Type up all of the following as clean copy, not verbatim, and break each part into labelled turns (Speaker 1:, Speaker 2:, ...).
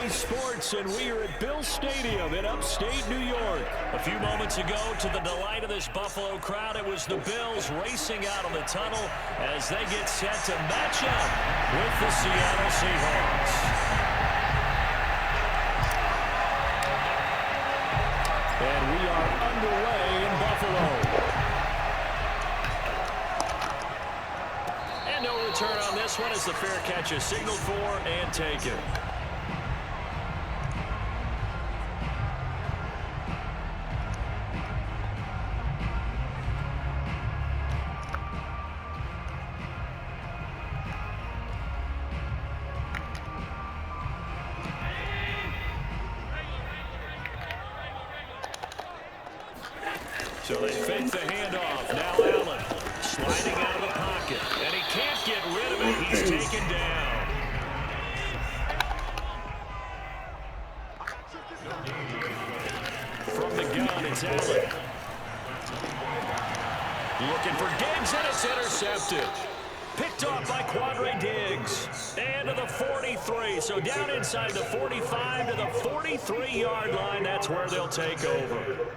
Speaker 1: Sports, and we are at Bill Stadium in upstate New York. A few moments ago, to the delight of this Buffalo crowd, it was the Bills racing out of the tunnel as they get set to match up with the Seattle Seahawks. And we are underway in Buffalo. And no return on this one as the fair catch is signaled for and taken. So they fake the handoff. Now Allen sliding out of the pocket. And he can't get rid of it. He's taken down. From the gun, it's Allen. Looking for Diggs, and it's intercepted. Picked off by Quadre Diggs. And to the 43. So down inside the 45 to the 43-yard line. That's where they'll take over.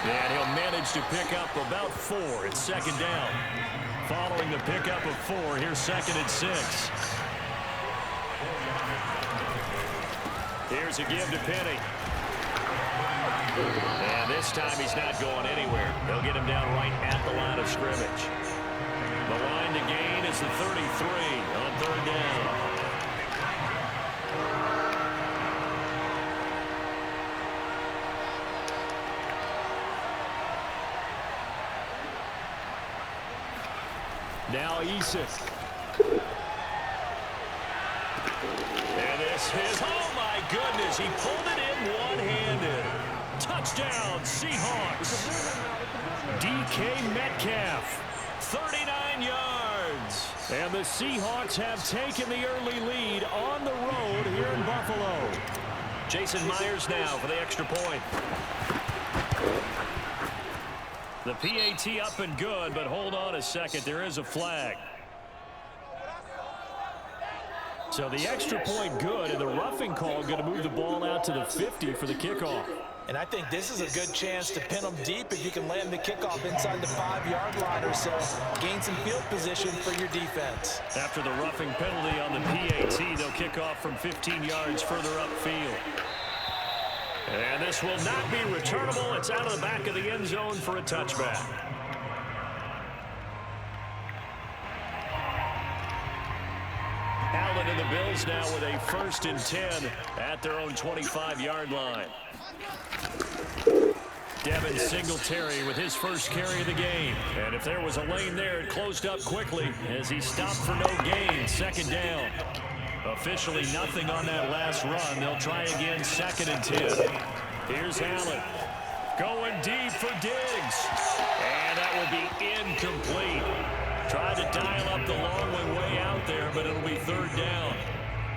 Speaker 1: And he'll manage to pick up about 4. It's second down. Following the pickup of 4, here's 2nd and 6. Here's a give to Penny. And this time he's not going anywhere. They'll get him down right at the line of scrimmage. The line to gain is the 33 on 3rd down. Now Eason. And this is, oh my goodness, he pulled it in one-handed. Touchdown, Seahawks. DK Metcalf, 39 yards. And the Seahawks have taken the early lead on the road here in Buffalo. Jason Myers now for the extra point. The PAT up and good, but hold on a second. There is a flag. So the extra point good, and the roughing call going to move the ball out to the 50 for the kickoff.
Speaker 2: And I think this is a good chance to pin them deep if you can land the kickoff inside the 5-yard line or so. Gain some field position for your defense.
Speaker 1: After the roughing penalty on the PAT, they'll kick off from 15 yards further upfield. And this will not be returnable. It's out of the back of the end zone for a touchback. Allen and the Bills now with a 1st and 10 at their own 25-yard line. Devin Singletary with his first carry of the game. And if there was a lane there, it closed up quickly as he stopped for no gain. 2nd down. Officially nothing on that last run. They'll try again, 2nd and 10. Here's Allen. Going deep for Diggs. And that will be incomplete. Tried to dial up the long way out there, but it'll be 3rd down.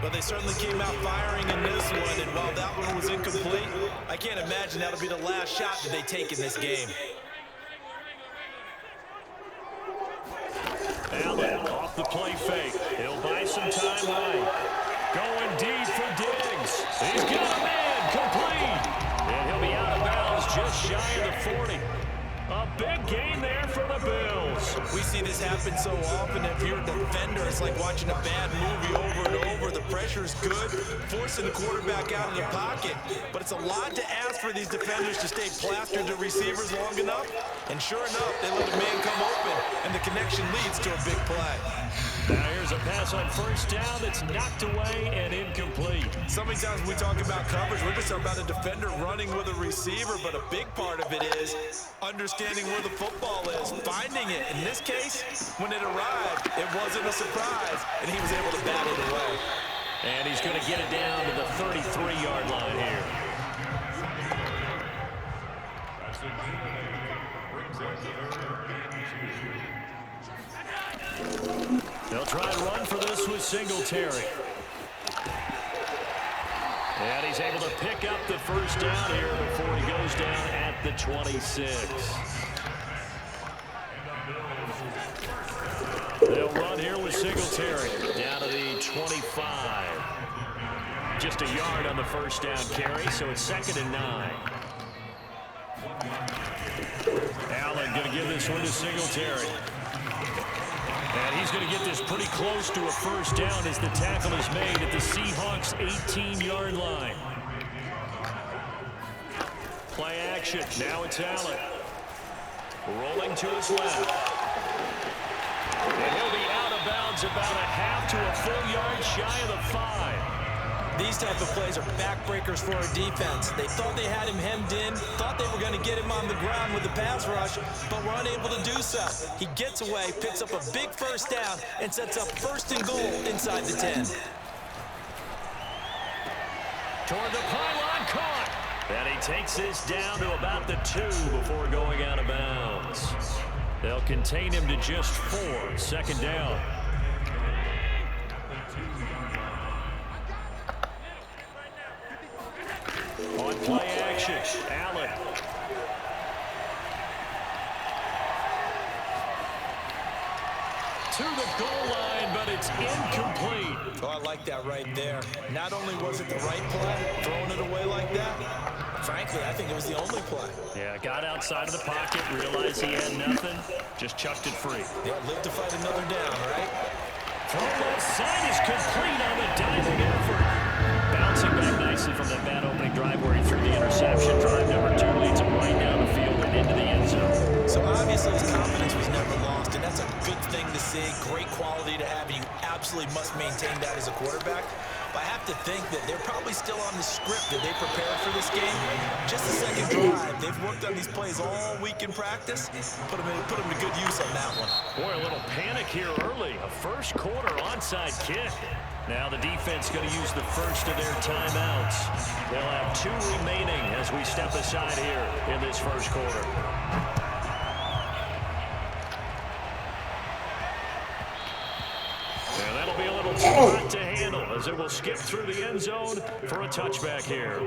Speaker 2: But they certainly came out firing in this one, and while that one was incomplete, I can't imagine that'll be the last shot that they take in this game.
Speaker 1: Allen off the play fake. He'll buy some time right. Going deep for Diggs. He's got a man complete. And he'll be out of bounds just shy of the 40. A big gain there for the Bills.
Speaker 2: We see this happen so often. If you're a defender, it's like watching a bad movie over and over. The pressure's good, forcing the quarterback out of the pocket. But it's a lot to ask for these defenders to stay plastered to receivers long enough. And sure enough, they let a man come open, and the connection leads to a big play.
Speaker 1: Now here's a pass on 1st down that's knocked away and incomplete.
Speaker 2: So many times when we talk about coverage, we're just talking about a defender running with a receiver, but a big part of it is understanding where the football is, finding it. In this case, when it arrived, it wasn't a surprise, and he was able to bat it away.
Speaker 1: And he's going to get it down to the 33-yard line here. They'll try and run for this with Singletary. And he's able to pick up the first down here before he goes down at the 26. They'll run here with Singletary down to the 25. Just a yard on the first down carry, so it's 2nd and 9. Allen going to give this one to Singletary. And he's going to get this pretty close to a first down as the tackle is made at the Seahawks' 18-yard line. Play action. Now it's Allen. Rolling to his left. And he'll be out of bounds about a half to a full yard shy of the 5.
Speaker 2: These type of plays are backbreakers for our defense. They thought they had him hemmed in, thought they were going to get him on the ground with the pass rush, but were unable to do so. He gets away, picks up a big first down, and sets up 1st and goal inside the 10.
Speaker 1: Toward the pylon, caught. And he takes this down to about the 2 before going out of bounds. They'll contain him to just 4. 2nd down. On play action, Allen. To the goal line, but it's incomplete.
Speaker 2: Oh, I like that right there. Not only was it the right play, throwing it away like that, frankly, I think it was the only play.
Speaker 1: Yeah, got outside of the pocket, realized he had nothing, just chucked it free.
Speaker 2: Yeah, live to fight another down, right?
Speaker 1: Throw left side is complete on the diving effort. Bouncing back nicely from that bad opening drive where he threw the interception. Drive number 2 leads him right down the field and into the end zone.
Speaker 2: So obviously his confidence was never lost, and that's a good thing to see. Great quality to have, and you absolutely must maintain that as a quarterback. But I have to think that they're probably still on the script that they prepared for this game. Just the second drive. They've worked on these plays all week in practice. Put them to good use on that one.
Speaker 1: Boy, a little panic here early. A first quarter onside kick. Now the defense going to use the first of their timeouts. They'll have 2 remaining as we step aside here in this first quarter. And that'll be a little too hot to handle as it will skip through the end zone for a touchback here.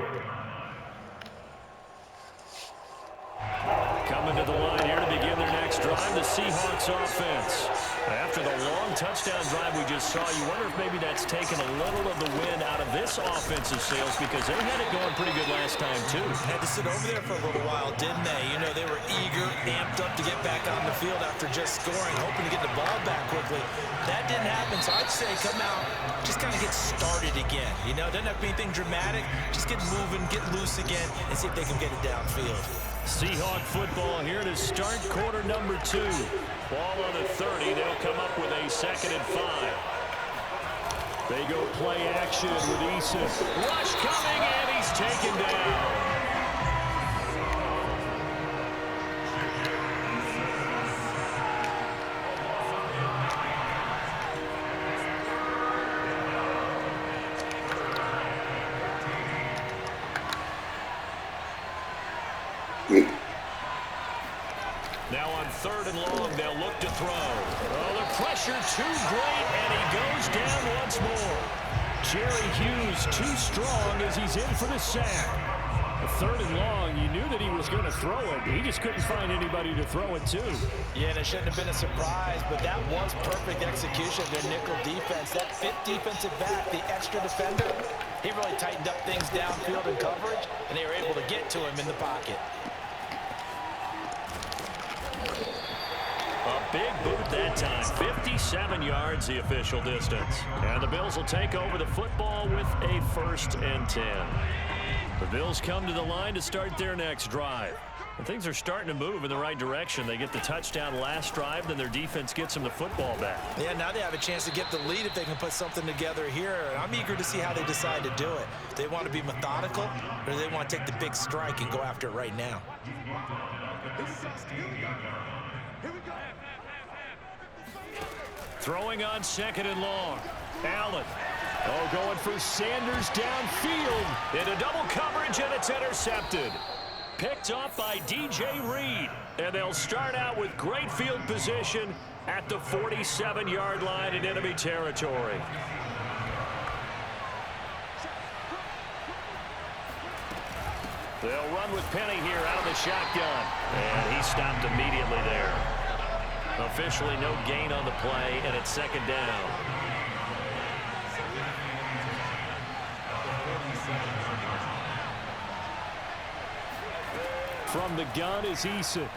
Speaker 1: Coming to the line here to begin their next drive, the Seahawks offense. After the long touchdown drive we just saw, you wonder if maybe that's taken a little of the wind out of this offensive sails because they had it going pretty good last time, too.
Speaker 2: Had to sit over there for a little while, didn't they? You know, they were eager, amped up to get back on the field after just scoring, hoping to get the ball back quickly. That didn't happen, so I'd say come out, just kind of get started again. You know, doesn't have to be anything dramatic. Just get moving, get loose again, and see if they can get it downfield.
Speaker 1: Seahawk football here to start quarter number 2. Ball on the 30. They'll come up with a 2nd and 5. They go play action with Eason. Rush coming, and he's taken down. Now on 3rd and long, they'll look to throw. Oh, the pressure too great, and he goes down once more. Jerry Hughes too strong as he's in for the sack. A 3rd and long, you knew that he was going to throw it. He just couldn't find anybody to throw it to.
Speaker 2: Yeah, and it shouldn't have been a surprise, but that was perfect execution of their nickel defense. That 5th defensive back, the extra defender, he really tightened up things downfield in coverage, and they were able to get to him in the pocket.
Speaker 1: A big boot that time. 57 yards the official distance. And the Bills will take over the football with a 1st and 10. The Bills come to the line to start their next drive. And things are starting to move in the right direction. They get the touchdown last drive, then their defense gets them the football back.
Speaker 2: Yeah, now they have a chance to get the lead if they can put something together here. I'm eager to see how they decide to do it. Do they want to be methodical, or do they want to take the big strike and go after it right now?
Speaker 1: Throwing on 2nd and long. Allen. Oh, going for Sanders downfield. Into double coverage, and it's intercepted. Picked up by DJ Reed. And they'll start out with great field position at the 47-yard line in enemy territory. They'll run with Penny here out of the shotgun. And he stopped immediately there. Officially no gain on the play, and it's second down. From the gun is Eason.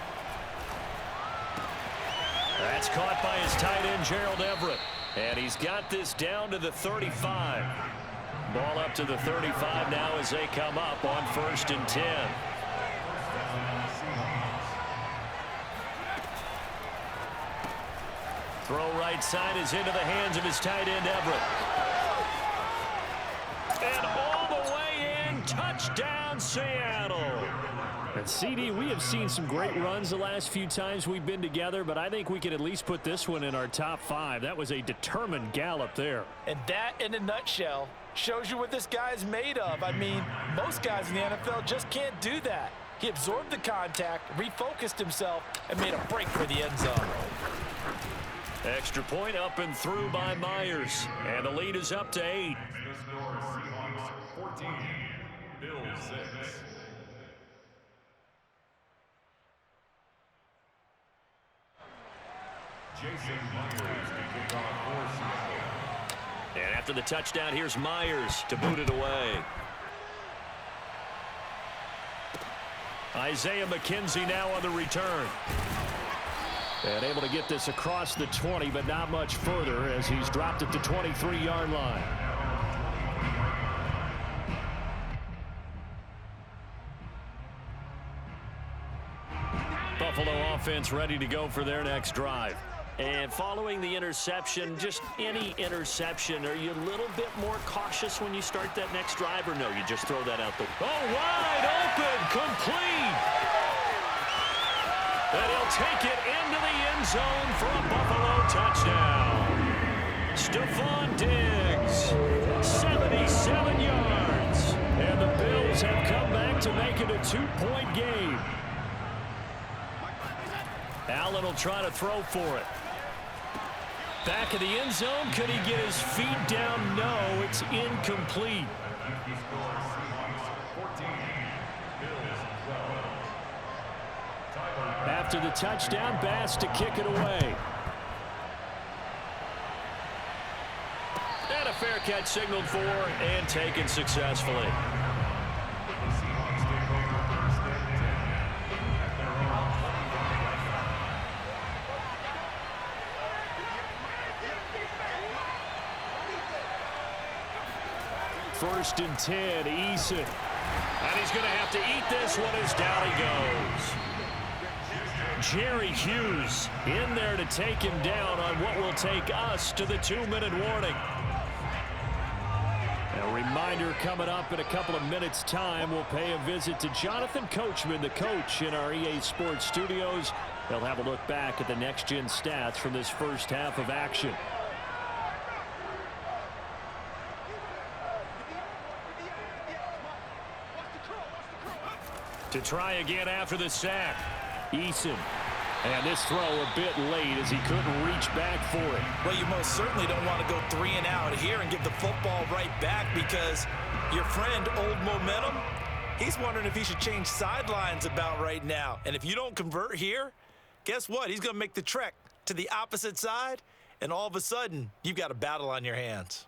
Speaker 1: That's caught by his tight end, Gerald Everett. And he's got this down to the 35. Ball up to the 35 now as they come up on 1st and 10. Throw right side is into the hands of his tight end, Everett. And all the way in, touchdown, Seattle.
Speaker 3: And CD, we have seen some great runs the last few times we've been together, but I think we can at least put this one in our top 5. That was a determined gallop there.
Speaker 4: And that, in a nutshell, shows you what this guy is made of. I mean, most guys in the NFL just can't do that. He absorbed the contact, refocused himself, and made a break for the end zone.
Speaker 1: Extra point up and through by Myers. And the lead is up to 8.
Speaker 5: SEAHAWKS 14, Bills 6. Jason Myers to kick off for Seattle.
Speaker 1: And after the touchdown, here's Myers to boot it away. Isaiah McKenzie now on the return. And able to get this across the 20, but not much further as he's dropped at the 23-yard line. Buffalo offense ready to go for their next drive. And following the interception, just any interception, are you a little bit more cautious when you start that next drive, or no, you just throw that out the... Oh, wide open, complete! And he'll take it into the end zone for a Buffalo touchdown. Stephon Diggs, 77 yards. And the Bills have come back to make it a 2-point game. Allen will try to throw for it. Back of the end zone. Could he get his feet down? No, it's incomplete. After the touchdown, Bass to kick it away. And a fair catch signaled for and taken successfully. First and 10, Eason. And he's going to have to eat this one as down he goes. Jerry Hughes in there to take him down on what will take us to the 2-minute warning. A reminder coming up in a couple of minutes' time. We'll pay a visit to Jonathan Coachman, the coach in our EA Sports studios. They'll have a look back at the next-gen stats from this first half of action. To try again after the sack, Eason. And this throw a bit late as he couldn't reach back for it.
Speaker 2: Well, you most certainly don't want to go 3 and out here and give the football right back, because your friend, Old Momentum, he's wondering if he should change sidelines about right now. And if you don't convert here, guess what? He's going to make the trek to the opposite side, and all of a sudden, you've got a battle on your hands.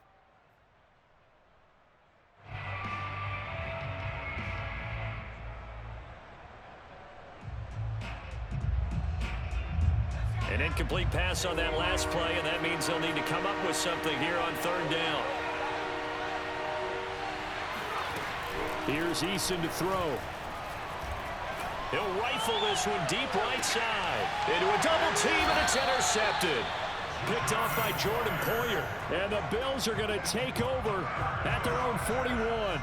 Speaker 1: An incomplete pass on that last play, and that means they'll need to come up with something here on 3rd down. Here's Eason to throw. He'll rifle this one deep right side. Into a double team, and it's intercepted. Picked off by Jordan Poyer. And the Bills are going to take over at their own 41.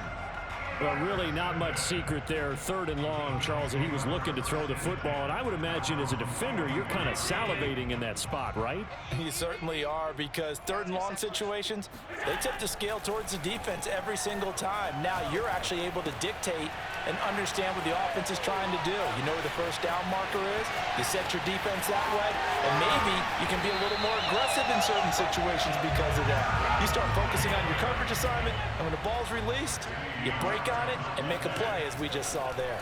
Speaker 1: Well, really not much secret there. 3rd and long, Charles, and he was looking to throw the football. And I would imagine as a defender, you're kind of salivating in that spot, right?
Speaker 4: You certainly are, because 3rd and long situations, they tip the scale towards the defense every single time. Now you're actually able to dictate and understand what the offense is trying to do. You know where the first down marker is. You set your defense that way, and maybe you can be a little more aggressive in certain situations because of that. You start focusing on your coverage assignment, and when the ball's released, you break think on it and make a play, as we just saw there.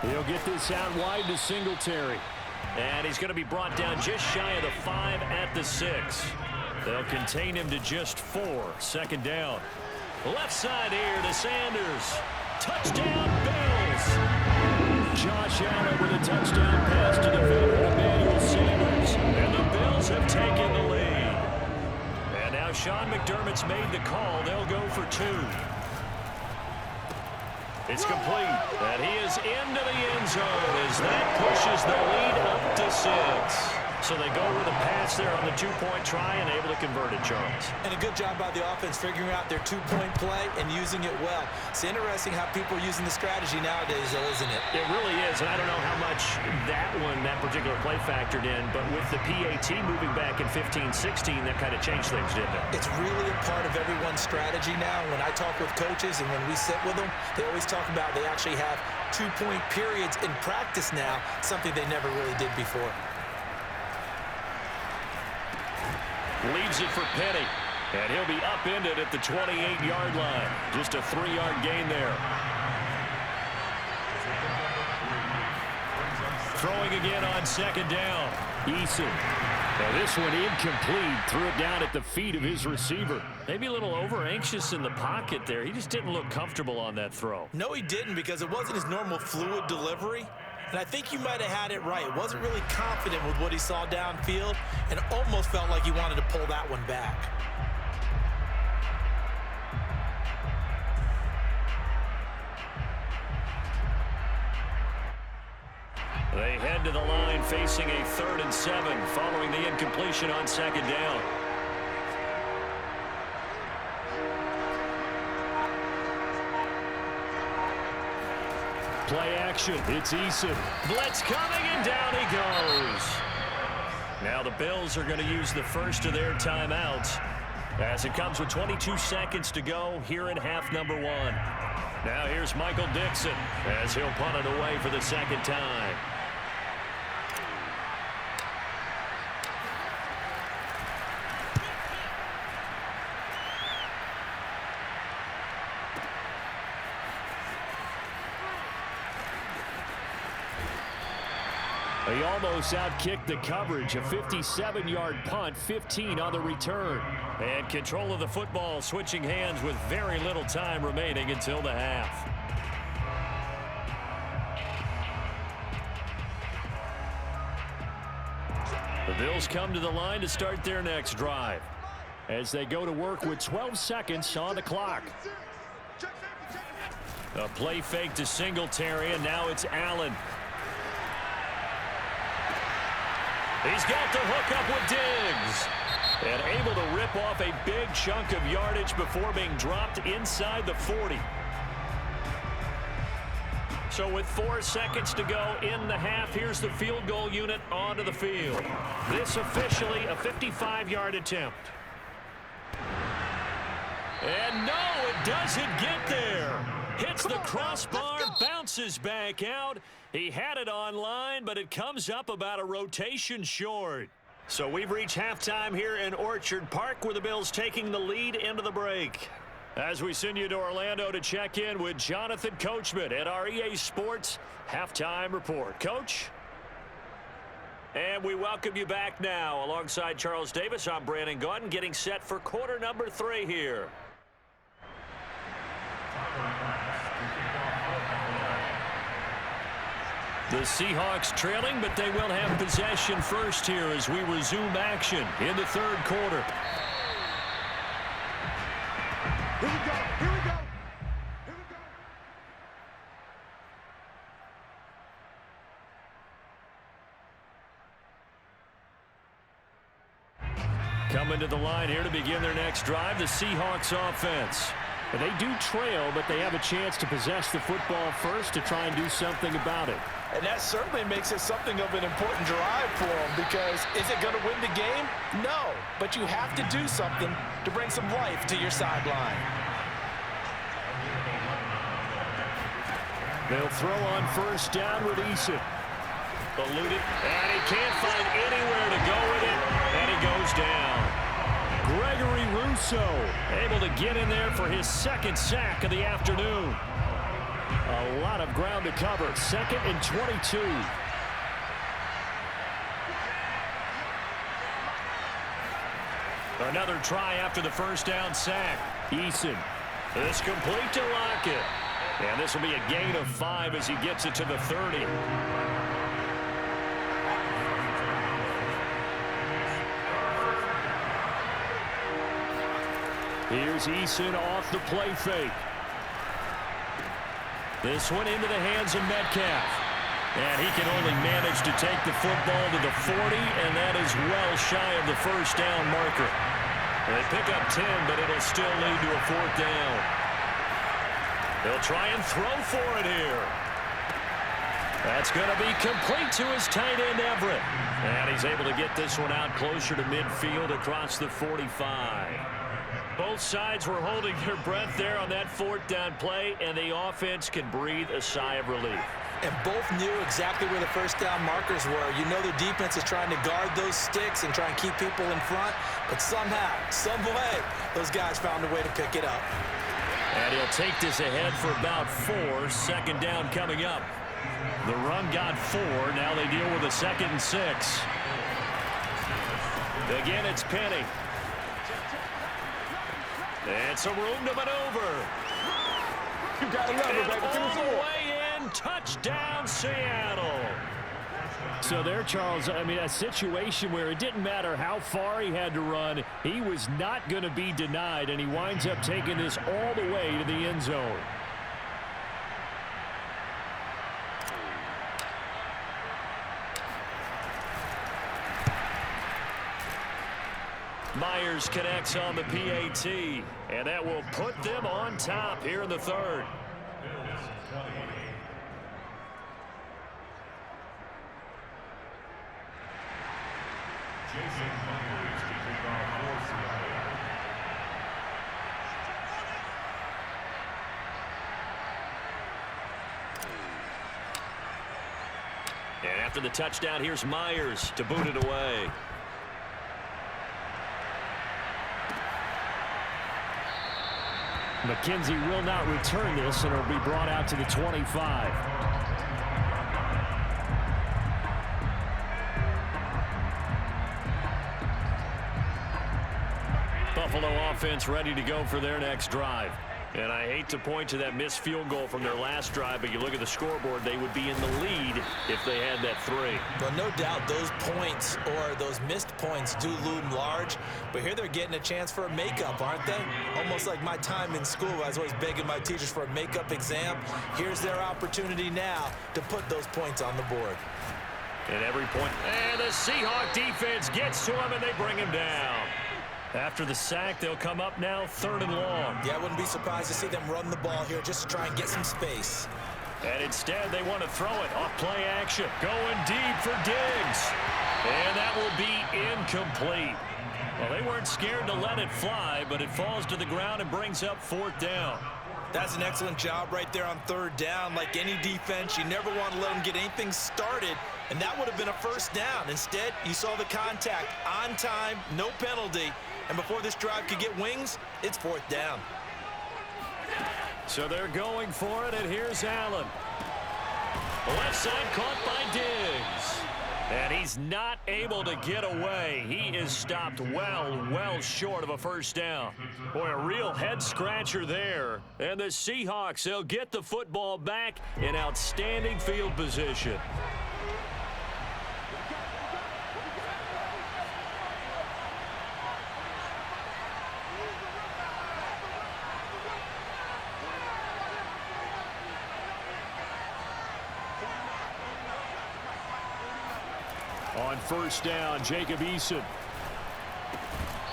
Speaker 3: He'll get this out wide to Singletary.
Speaker 1: And he's going to be brought down just shy of the 5 at the 6. They'll contain him to just 4. Second down. Left side here to Sanders. Touchdown, Bills. Josh Allen with a touchdown pass to defender Emmanuel Sanders. And the Bills have taken the lead. And now Sean McDermott's made the call. They'll go for 2. It's complete, and he is into the end zone as that pushes the lead up to 6. So they go with a pass there on the 2-point try and able to convert it, Charles.
Speaker 2: And a good job by the offense figuring out their 2-point play and using it well. It's interesting how people are using the strategy nowadays, though, isn't it?
Speaker 1: It really is, and I don't know how much that particular play factored in, but with the PAT moving back in 15-16, that kind of changed things, didn't it?
Speaker 2: It's really a part of everyone's strategy now. When I talk with coaches and when we sit with them, they always talk about they actually have 2-point periods in practice now, something they never really did before.
Speaker 1: Leaves it for Petty, and he'll be upended at the 28-yard line. Just a 3-yard gain there. Throwing again on second down.
Speaker 3: Eason. Now this one incomplete. Threw it down at the feet of his receiver.
Speaker 1: Maybe a little over-anxious in the pocket there. He just didn't look comfortable on that throw.
Speaker 2: No, he didn't, because it wasn't his normal fluid delivery. And I think you might have had it right. Wasn't really confident with what he saw downfield and almost felt like he wanted to pull that one back.
Speaker 1: They head to the line facing a 3rd and 7 following the incompletion on second down.
Speaker 3: Play action. It's Eason.
Speaker 1: Blitz coming, and down he goes. Now the Bills are going to use the first of their timeouts as it comes with 22 seconds to go here in half number 1. Now here's Michael Dixon as he'll punt it away for the second time.
Speaker 3: He almost outkicked the coverage. A 57-yard punt, 15 on the return.
Speaker 1: And control of the football switching hands with very little time remaining until the half. The Bills come to the line to start their next drive
Speaker 3: as they go to work with 12 seconds on the clock.
Speaker 1: A play fake to Singletary, and now it's Allen. He's got the hook up with Diggs. And able to rip off a big chunk of yardage before being dropped inside the 40. So with 4 seconds to go in the half, here's the field goal unit onto the field. This officially a 55-yard attempt. And no, it doesn't get there. Hits the crossbar, bounces back out. He had it on line, but it comes up about a rotation short. So we've reached halftime here in Orchard Park, where the Bills taking the lead into the break. As we send you to Orlando to check in with Jonathan Coachman at our EA Sports Halftime Report. Coach? And we welcome you back now. Alongside Charles Davis, I'm Brandon Gaudin, getting set for quarter number 3 here. The Seahawks trailing, but they will have possession first here as we resume action in the third quarter.
Speaker 5: Here we go. Here we go. Here we go.
Speaker 1: Coming to the line here to begin their next drive, the Seahawks offense.
Speaker 3: And they do trail, but they have a chance to possess the football first to try and do something about it.
Speaker 4: And that certainly makes it something of an important drive for them, because is it going to win the game? No, but you have to do something to bring some life to your sideline.
Speaker 3: They'll throw on first down with Eason.
Speaker 1: Eluded, and he can't find anywhere to go with it, and he goes down. Great
Speaker 3: Gregory Rousseau able to get in there for his second sack of the afternoon. A lot of ground to cover. 2nd and 22. Another try after the first down sack. Eason. This complete to Lockett. And this will be a gain of 5 as he gets it to the 30. Here's Eason off the play fake. This one into the hands of Metcalf. And he can only manage to take the football to the 40, and that is well shy of the first down marker. They pick up 10, but it'll still lead to a 4th down. They'll try and throw for it here. That's going to be complete to his tight end, Everett. And he's able to get this one out closer to midfield across the 45. Both sides were holding their breath there on that 4th down play, and the offense can breathe a sigh of relief.
Speaker 4: And both knew exactly where the first down markers were. You know the defense is trying to guard those sticks and try and keep people in front, but somehow, some way, those guys found a way to pick it up.
Speaker 3: And he'll take this ahead for about 4. 2nd down coming up. The run got 4. Now they deal with a 2nd and 6. Again, it's Penny. And some room to maneuver.
Speaker 6: You got to love it, baby. Give me some more.
Speaker 3: Touchdown, Seattle. So there, Charles, I mean, a situation where it didn't matter how far he had to run. He was not going to be denied, and he winds up taking this all the way to the end zone. Myers connects on the PAT, and that will put them on top here in the 3rd. And after the touchdown, here's Myers to boot it away. McKenzie will not return this, and it'll be brought out to the 25. Buffalo offense ready to go for their next drive. And I hate to point to that missed field goal from their last drive, but you look at the scoreboard, they would be in the lead if they had that 3.
Speaker 4: Well, no doubt those points or those missed points do loom large, but here they're getting a chance for a makeup, aren't they? Almost like my time in school. I was always begging my teachers for a makeup exam. Here's their opportunity now to put those points on the board.
Speaker 3: And every point, and the Seahawk defense gets to him, and they bring him down. After the sack, they'll come up now 3rd and long.
Speaker 4: Yeah, I wouldn't be surprised to see them run the ball here just to try and get some space.
Speaker 3: And instead, they want to throw it off play action. Going deep for Diggs. And that will be incomplete. Well, they weren't scared to let it fly, but it falls to the ground and brings up 4th down.
Speaker 4: That's an excellent job right there on 3rd down. Like any defense, you never want to let them get anything started, and that would have been a 1st down. Instead, you saw the contact on time, no penalty. And before this drive could get wings, it's 4th down.
Speaker 3: So they're going for it, and here's Allen. The left side caught by Diggs. And he's not able to get away. He is stopped well short of a 1st down. Boy, a real head-scratcher there. And the Seahawks, they'll get the football back in outstanding field position. On 1st down, Jacob Eason.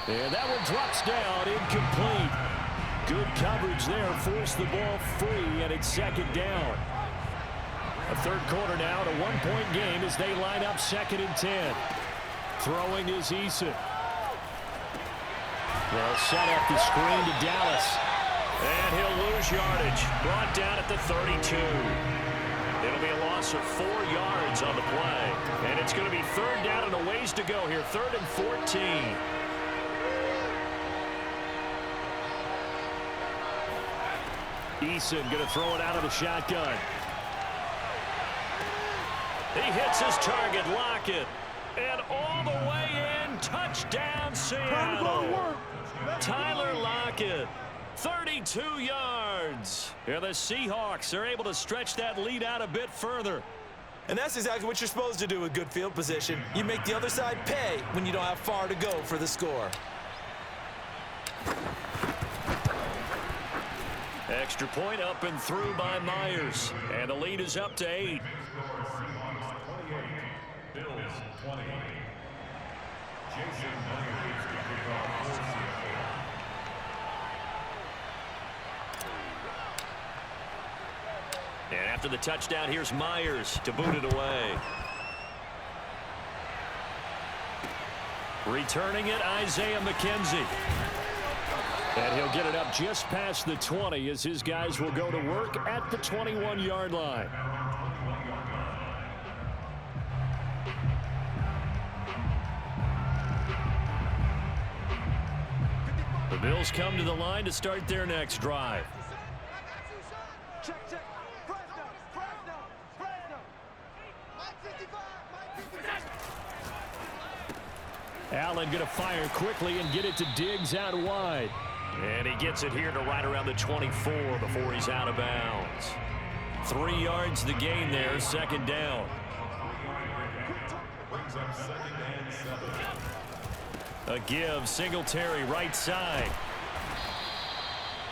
Speaker 3: And that one drops down, incomplete. Good coverage there, forced the ball free, and it's 2nd down. A 3rd quarter now, a 1-point game as they line up 2nd and 10. Throwing is Eason. They'll set up the screen to Dallas. And he'll lose yardage. Brought down at the 32. It'll be a loss of 4 yards on the play. And it's going to be 3rd down and a ways to go here. 3rd and 14. Eason going to throw it out of the shotgun. He hits his target, Lockett. And all the way in, touchdown Seattle. Tyler Lockett, 32 yards. And the Seahawks are able to stretch that lead out a bit further.
Speaker 2: And that's exactly what you're supposed to do with good field position. You make the other side pay when you don't have far to go for the score.
Speaker 3: Extra point up and through by Myers. And the lead is up to 8.
Speaker 5: Bills 20. Jason Myers to kick off for Seattle.
Speaker 3: And after the touchdown, here's Myers to boot it away. Returning it, Isaiah McKenzie. And he'll get it up just past the 20 as his guys will go to work at the 21-yard line. The Bills come to the line to start their next drive. Allen going to fire quickly and get it to Diggs out wide. And he gets it here to right around the 24 before he's out of bounds. 3 yards the gain there, second down. A give, Singletary right side.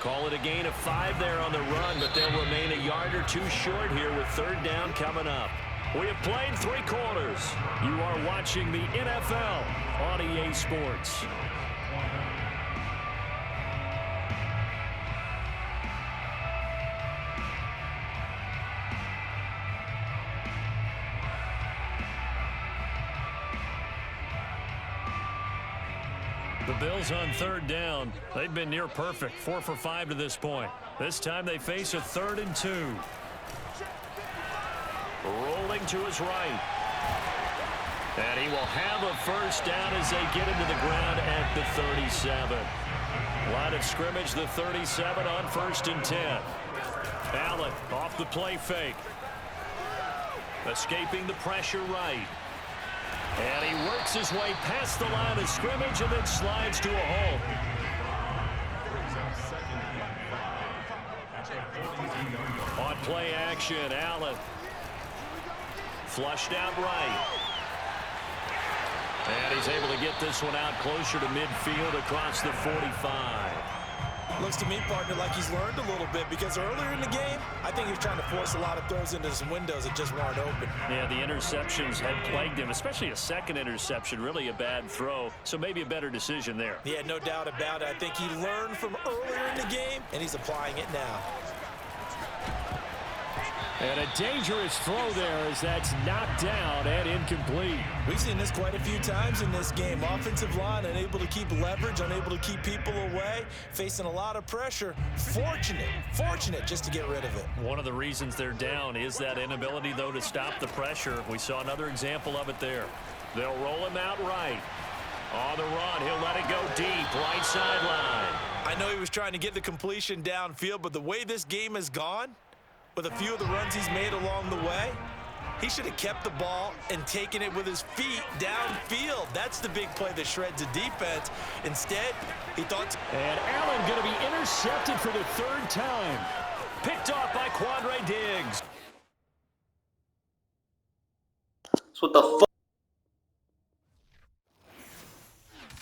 Speaker 3: Call it a gain of 5 there on the run, but they'll remain a yard or 2 short here with third down coming up. We have played 3 quarters. You are watching the NFL on EA Sports. The Bills on third down. They've been near perfect, 4 for 5 to this point. This time they face a 3rd and 2. Rolling to his right. And he will have a first down as they get into the ground at the 37. Line of scrimmage, the 37 on 1st and 10. Allen off the play fake. Escaping the pressure right. And he works his way past the line of scrimmage and then slides to a halt. On play action, Allen. Flushed out right. And he's able to get this one out closer to midfield across the 45.
Speaker 2: Looks to me, partner, like he's learned a little bit because earlier in the game, I think he was trying to force a lot of throws into some windows that just weren't open.
Speaker 3: Yeah, the interceptions had plagued him, especially a second interception, really a bad throw. So maybe a better decision there.
Speaker 2: Yeah, no doubt about it. I think he learned from earlier in the game, and he's applying it now.
Speaker 3: And a dangerous throw there as that's knocked down and incomplete.
Speaker 2: We've seen this quite a few times in this game. Offensive line unable to keep leverage, unable to keep people away, facing a lot of pressure. Fortunate just to get rid of it.
Speaker 3: One of the reasons they're down is that inability, though, to stop the pressure. We saw another example of it there. They'll roll him out right. On the run, he'll let it go deep, right sideline.
Speaker 2: I know he was trying to get the completion downfield, but the way this game has gone, with a few of the runs he's made along the way, he should have kept the ball and taken it with his feet downfield. That's the big play that shreds a defense. Instead, he thought...
Speaker 3: And Allen going to be intercepted for the 3rd time. Picked off by Quandre Diggs.
Speaker 7: What the fuck?